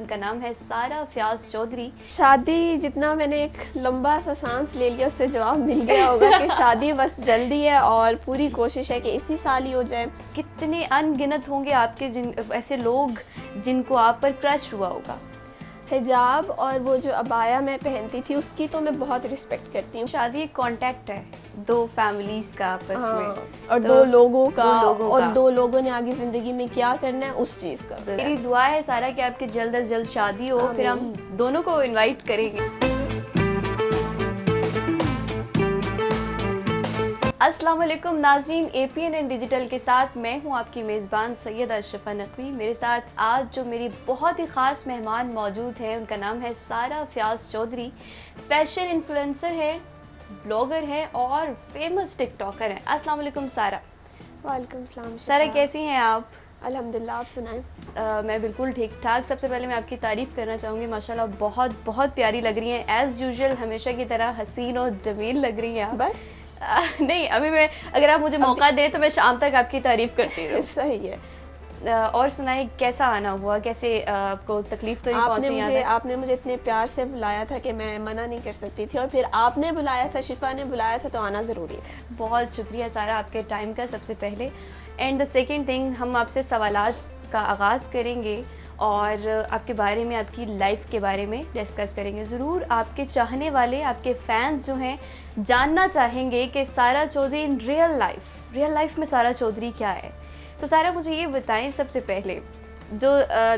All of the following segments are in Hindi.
उनका नाम है सारा फयाज चौधरी। शादी, जितना मैंने एक लंबा सा सांस ले लिया उससे जवाब मिल गया होगा कि शादी बस जल्दी है और पूरी कोशिश है कि इसी साल ही हो जाए। कितने अनगिनत होंगे आपके ऐसे लोग जिनको आप पर क्रश हुआ होगा। हिजाब और वो जो अबाया मैं पहनती थी उसकी तो मैं बहुत रिस्पेक्ट करती हूँ। शादी एक कॉन्टेक्ट है दो फैमिलीज का आपस में, और तो दो लोगों का, और का। दो लोगों ने आगे ज़िंदगी में क्या करना है उस चीज़ का। मेरी दुआ है सारा कि आपके जल्द अज जल्द शादी हो, फिर हम दोनों को इनवाइट करेंगे। अस्सलाम वालेकुम नाज़रीन, APNN डिजिटल के साथ मैं हूं आपकी मेज़बान सैयदा अशरफा नकवी। मेरे साथ आज जो मेरी बहुत ही ख़ास मेहमान मौजूद हैं उनका नाम है सारा फयाज चौधरी। फैशन इन्फ्लुएंसर है, ब्लॉगर है और फेमस टिकटॉकर हैं। अस्सलाम वालेकुम सारा। वालेकुम सलाम। सारा कैसी हैं आप? अल्हम्दुलिल्लाह, आप सुनाएं। मैं बिल्कुल ठीक ठाक। सबसे पहले मैं आपकी तारीफ़ करना चाहूँगी, माशाल्लाह बहुत बहुत प्यारी लग रही हैं। एज़ यूजुअल हमेशा की तरह हसीन और जमील लग रही हैं आप। बस नहीं, अभी मैं, अगर आप मुझे मौका दें तो मैं शाम तक आपकी तारीफ़ करती रहूँ। सही है। और सुनाइए, कैसा आना हुआ, कैसे आपको तकलीफ़ तो नहीं पहुंची यहाँ तक? आपने मुझे इतने प्यार से बुलाया था कि मैं मना नहीं कर सकती थी, और फिर आपने बुलाया था, शिफा ने बुलाया था, तो आना ज़रूरी था। बहुत शुक्रिया सारा आपके टाइम का सबसे पहले। एंड द सेकेंड थिंग, हम आपसे सवालात का आगाज़ करेंगे और आपके बारे में, आपकी लाइफ के बारे में डिस्कस करेंगे। ज़रूर आपके चाहने वाले, आपके फ़ैन्स जो हैं, जानना चाहेंगे कि सारा चौधरी इन रियल लाइफ में सारा चौधरी क्या है। तो सारा मुझे ये बताएं सबसे पहले, जो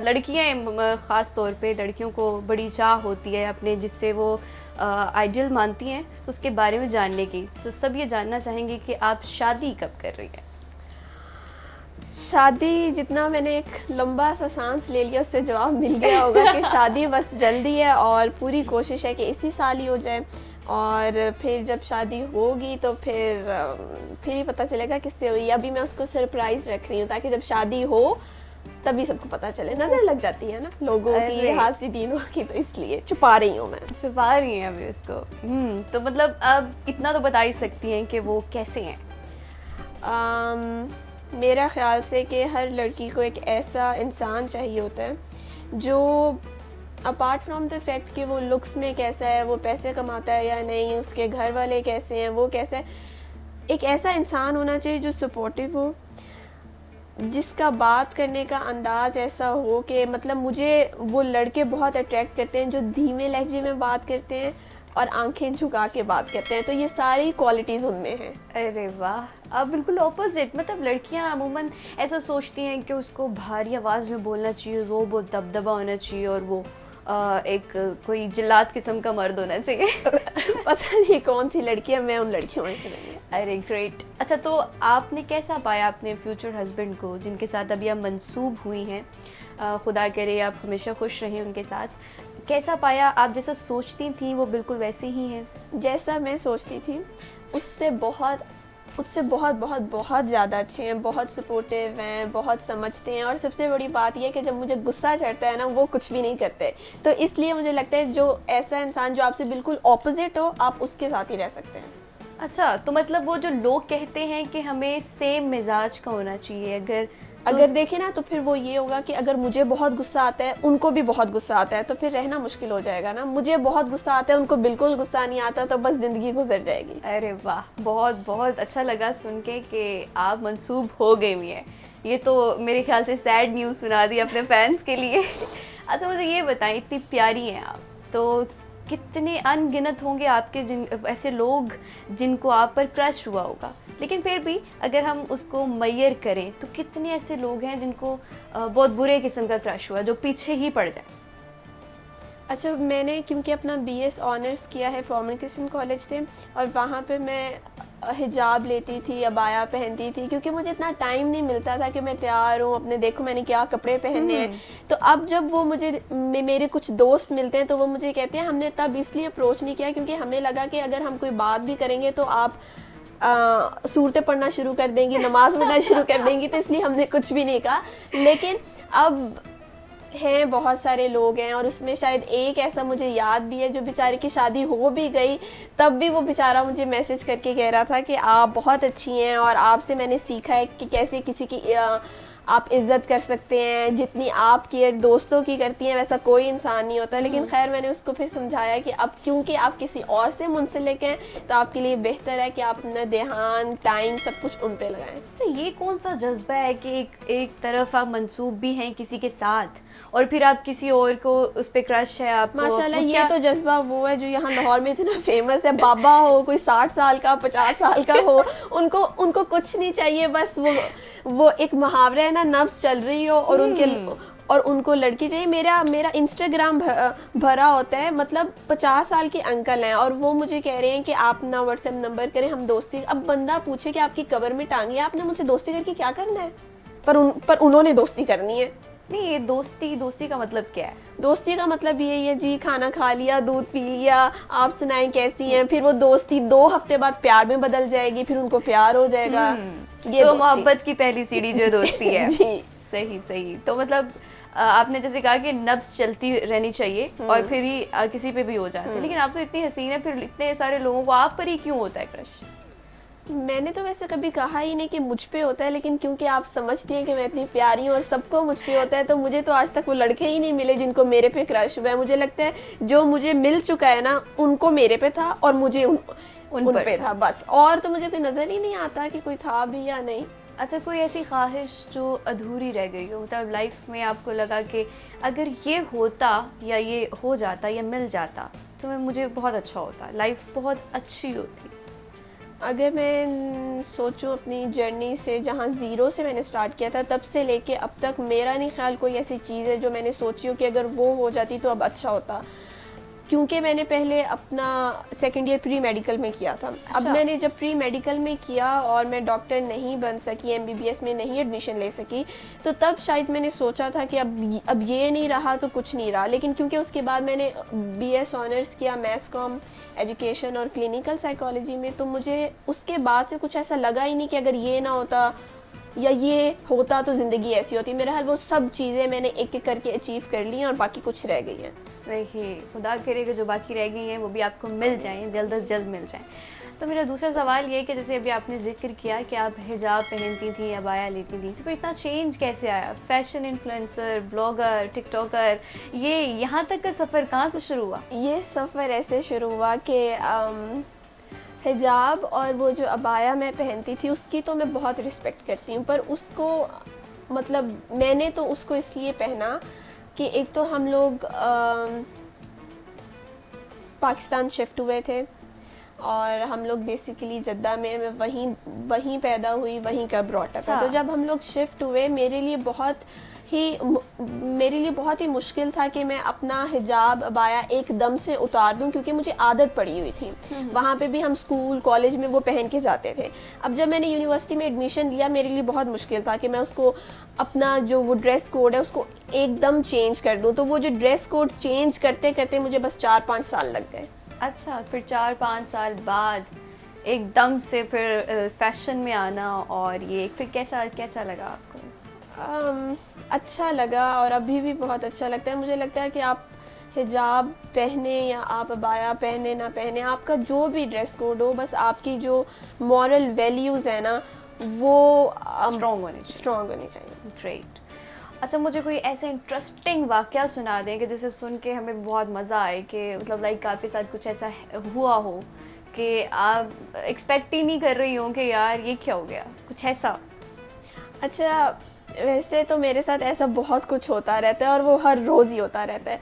लड़कियां ख़ास तौर पे, लड़कियों को बड़ी चाह होती है अपने जिससे वो आइडियल मानती हैं, उसके बारे में जानने की, तो सब ये जानना चाहेंगे कि आप शादी कब कर रही हैं? शादी, जितना मैंने एक लंबा सा सांस ले लिया उससे जवाब मिल गया होगा कि शादी बस जल्दी है और पूरी कोशिश है कि इसी साल ही हो जाए। और फिर जब शादी होगी तो फिर ही पता चलेगा किससे हुई। अभी मैं उसको सरप्राइज़ रख रही हूँ ताकि जब शादी हो तभी सबको पता चले। नज़र लग जाती है ना लोगों की, हासिदीनों की, तो इसलिए छुपा रही हूँ मैं। छुपा रही हैं अभी उसको। तो मतलब अब इतना तो बता ही सकती हैं कि वो कैसे हैं? मेरा ख़्याल से कि हर लड़की को एक ऐसा इंसान चाहिए होता है जो अपार्ट फ्रॉम द फैक्ट कि वो लुक्स में कैसा है, वो पैसे कमाता है या नहीं, उसके घर वाले कैसे हैं, वो कैसा है, एक ऐसा इंसान होना चाहिए जो सपोर्टिव हो, जिसका बात करने का अंदाज़ ऐसा हो कि मतलब मुझे वो लड़के बहुत अट्रैक्ट करते हैं जो धीमे लहजे में बात करते हैं और आंखें झुका के बात करते हैं। तो ये सारी क्वालिटीज़ उनमें हैं। अरे वाह, अब बिल्कुल ऑपोजिट। मतलब लड़कियां अमूमन ऐसा सोचती हैं कि उसको भारी आवाज़ में बोलना चाहिए, वो बहुत दबदबा होना चाहिए और वो एक कोई जिल्लात किस्म का मर्द होना चाहिए। पता नहीं कौन सी लड़कियां, मैं उन लड़कियों में से नहीं। अरे ग्रेट। अच्छा, तो आपने कैसा पाया अपने फ्यूचर हस्बैंड को जिनके साथ अभी आप मंसूब हुई हैं? खुदा करे आप हमेशा खुश रहें उनके साथ। कैसा पाया? आप जैसा सोचती थी वो बिल्कुल वैसे ही हैं? जैसा मैं सोचती थी उससे बहुत बहुत ज़्यादा अच्छे हैं, बहुत सपोर्टिव हैं, बहुत समझते हैं, और सबसे बड़ी बात यह है कि जब मुझे गुस्सा चढ़ता है ना, वो कुछ भी नहीं करते। तो इसलिए मुझे लगता है जो ऐसा इंसान जो आपसे बिल्कुल ऑपोजिट हो, आप उसके साथ ही रह सकते हैं। अच्छा, तो मतलब वो जो लोग कहते हैं कि हमें सेम मिजाज का होना चाहिए, अगर देखें ना तो फिर वो ये होगा कि अगर मुझे बहुत गुस्सा आता है, उनको भी बहुत गुस्सा आता है, तो फिर रहना मुश्किल हो जाएगा ना। मुझे बहुत गुस्सा आता है, उनको बिल्कुल गुस्सा नहीं आता, तो बस ज़िंदगी गुजर जाएगी। अरे वाह, बहुत बहुत अच्छा लगा सुन के कि आप मंसूब हो गई हुई हैं। ये तो मेरे ख्याल से सैड न्यूज़ सुना दी अपने फैंस के लिए। अच्छा, मुझे ये बताएं, इतनी प्यारी हैं आप, तो कितने अनगिनत होंगे आपके ऐसे लोग जिनको आप पर क्रश हुआ होगा, लेकिन फिर भी अगर हम उसको मैयर करें तो कितने ऐसे लोग हैं जिनको बहुत बुरे किस्म का क्रश हुआ, जो पीछे ही पड़ जाए? अच्छा, मैंने क्योंकि अपना BS ऑनर्स किया है फॉर्मल कॉलेज से, और वहाँ पे मैं हिजाब लेती थी, अबाया पहनती थी, क्योंकि मुझे इतना टाइम नहीं मिलता था कि मैं तैयार हूँ, अपने देखो मैंने क्या कपड़े पहने हैं। तो अब जब वो मेरे कुछ दोस्त मिलते हैं तो वो मुझे कहते हैं, हमने तब इसलिए अप्रोच नहीं किया क्योंकि हमें लगा कि अगर हम कोई बात भी करेंगे तो आप सूरतें पढ़ना शुरू कर देंगी, नमाज पढ़ना शुरू कर देंगी, तो इसलिए हमने कुछ भी नहीं कहा। लेकिन अब हैं, बहुत सारे लोग हैं, और उसमें शायद एक ऐसा मुझे याद भी है जो बेचारे की शादी हो भी गई, तब भी वो बेचारा मुझे मैसेज करके कह रहा था कि आप बहुत अच्छी हैं और आपसे मैंने सीखा है कि कैसे किसी की आप इज़्ज़त कर सकते हैं, जितनी आप केयर दोस्तों की करती हैं वैसा कोई इंसान नहीं होता। लेकिन खैर मैंने उसको फिर समझाया कि अब क्योंकि आप किसी और से मुंसलिक हैं तो आपके लिए बेहतर है कि आप अपना ध्यान, टाइम सब कुछ उन पे लगाएं। तो ये कौन सा जज्बा है कि एक तरफ आप मंसूब भी हैं किसी के साथ और फिर आप किसी और को उस पे क्रश है आपको? माशाल्लाह, वो ये क्या- तो जज्बा वो है जो यहाँ लाहौर में इतना फेमस है। बाबा हो, कोई 60 साल का, 50 साल का हो, उनको कुछ नहीं चाहिए, बस वो एक मुहावरा है ना, नब्ज़ चल रही हो और उनको लड़की चाहिए। मेरा इंस्टाग्राम भरा होता है, मतलब 50 साल के अंकल हैं और वो मुझे कह रहे हैं कि आप ना व्हाट्सएप नंबर करें, हम दोस्ती। अब बंदा पूछे कि आपकी कब्र में टांगी, आपने मुझसे दोस्ती करके क्या करना है? पर उन्होंने दोस्ती करनी है। नहीं, ये दोस्ती का मतलब क्या है? दोस्ती का मतलब ये है जी, खाना खा लिया, दूध पी लिया, आप सुनाएं कैसी हैं, फिर वो दोस्ती 2 हफ्ते बाद प्यार में बदल जाएगी, फिर उनको प्यार हो जाएगा। ये तो दोस्ती। मोहब्बत की पहली सीढ़ी जो दोस्ती है। जी। सही। तो मतलब आपने जैसे कहा कि नब्ज चलती रहनी चाहिए और फिर ही किसी पे भी हो जाते हैं, लेकिन आप तो इतनी हसीन है, फिर इतने सारे लोगों को आप पर ही क्यों होता है क्रश? मैंने तो वैसे कभी कहा ही नहीं कि मुझ पे होता है, लेकिन क्योंकि आप समझती हैं कि मैं इतनी प्यारी हूँ और सबको मुझ पे होता है, तो मुझे तो आज तक वो लड़के ही नहीं मिले जिनको मेरे पे क्रश हुआ है। मुझे लगता है जो मुझे मिल चुका है ना, उनको मेरे पे था और मुझे उन पे था बस। और तो मुझे कोई नज़र ही नहीं आता कि कोई था भी या नहीं। अच्छा, कोई ऐसी ख्वाहिश जो अधूरी रह गई हो, मतलब लाइफ में आपको लगा कि अगर ये होता या ये हो जाता या मिल जाता तो मुझे बहुत अच्छा होता, लाइफ बहुत अच्छी होती? अगर मैं सोचूं अपनी जर्नी से, जहाँ ज़ीरो से मैंने स्टार्ट किया था, तब से लेके अब तक मेरा नहीं ख्याल कोई ऐसी चीज़ है जो मैंने सोची हो कि अगर वो हो जाती तो अब अच्छा होता। क्योंकि मैंने पहले अपना सेकेंड ईयर प्री मेडिकल में किया था। अब मैंने जब प्री मेडिकल में किया और मैं डॉक्टर नहीं बन सकी, MBBS में नहीं एडमिशन ले सकी, तो तब शायद मैंने सोचा था कि अब ये नहीं रहा तो कुछ नहीं रहा। लेकिन क्योंकि उसके बाद मैंने BS ऑनर्स किया मैथ्स कॉम एजुकेशन और क्लिनिकल साइकोलॉजी में, तो मुझे उसके बाद से कुछ ऐसा लगा ही नहीं कि अगर ये ना होता या ये होता तो ज़िंदगी ऐसी होती। मेरा हाल वो सब चीज़ें मैंने एक एक करके अचीव कर ली हैं और बाकी कुछ रह गई हैं। सही, खुदा करे कि जो बाकी रह गई हैं वो भी आपको मिल जाएं, जल्द से जल्द मिल जाएं। तो मेरा दूसरा सवाल ये है कि जैसे अभी आपने जिक्र किया कि आप हिजाब पहनती थी या बाया लेती थी, तो फिर इतना चेंज कैसे आया? फैशन इन्फ्लुएंसर, ब्लॉगर, टिकटॉकर, ये यहाँ तक का सफ़र कहाँ से शुरू हुआ? ये सफ़र ऐसे शुरू हुआ कि हिजाब और वो जो अबाया मैं पहनती थी उसकी तो मैं बहुत रिस्पेक्ट करती हूँ, पर उसको मतलब मैंने तो उसको इसलिए पहना कि एक तो हम लोग पाकिस्तान शिफ्ट हुए थे और हम लोग बेसिकली जद्दा में, मैं वहीं पैदा हुई, वहीं का ब्रॉटअप है। तो जब हम लोग शिफ्ट हुए मेरे लिए बहुत ही मुश्किल था कि मैं अपना हिजाब अबाया एकदम से उतार दूं, क्योंकि मुझे आदत पड़ी हुई थी। वहाँ पे भी हम स्कूल कॉलेज में वो पहन के जाते थे। अब जब मैंने यूनिवर्सिटी में एडमिशन लिया मेरे लिए बहुत मुश्किल था कि मैं उसको अपना जो वो ड्रेस कोड है उसको एकदम चेंज कर दूं। तो वो जो ड्रेस कोड चेंज करते करते मुझे बस 4-5 साल लग गए। अच्छा, फिर 4-5 साल बाद एकदम से फिर फैशन में आना, और ये फिर कैसा लगा आपको? अच्छा लगा और अभी भी बहुत अच्छा लगता है। मुझे लगता है कि आप हिजाब पहने या आप अबाया पहने ना पहने, आपका जो भी ड्रेस कोड हो, बस आपकी जो मॉरल वैल्यूज़ है ना वो स्ट्रॉन्ग होनी चाहिए। ग्रेट। अच्छा, मुझे कोई ऐसे इंटरेस्टिंग वाक़या सुना दें कि जिसे सुन के हमें बहुत मज़ा आए, कि मतलब लाइक आपके साथ कुछ ऐसा हुआ हो कि आप एक्सपेक्ट ही नहीं कर रही हो कि यार ये क्या हो गया, कुछ ऐसा? अच्छा, वैसे तो मेरे साथ ऐसा बहुत कुछ होता रहता है और वो हर रोज़ ही होता रहता है।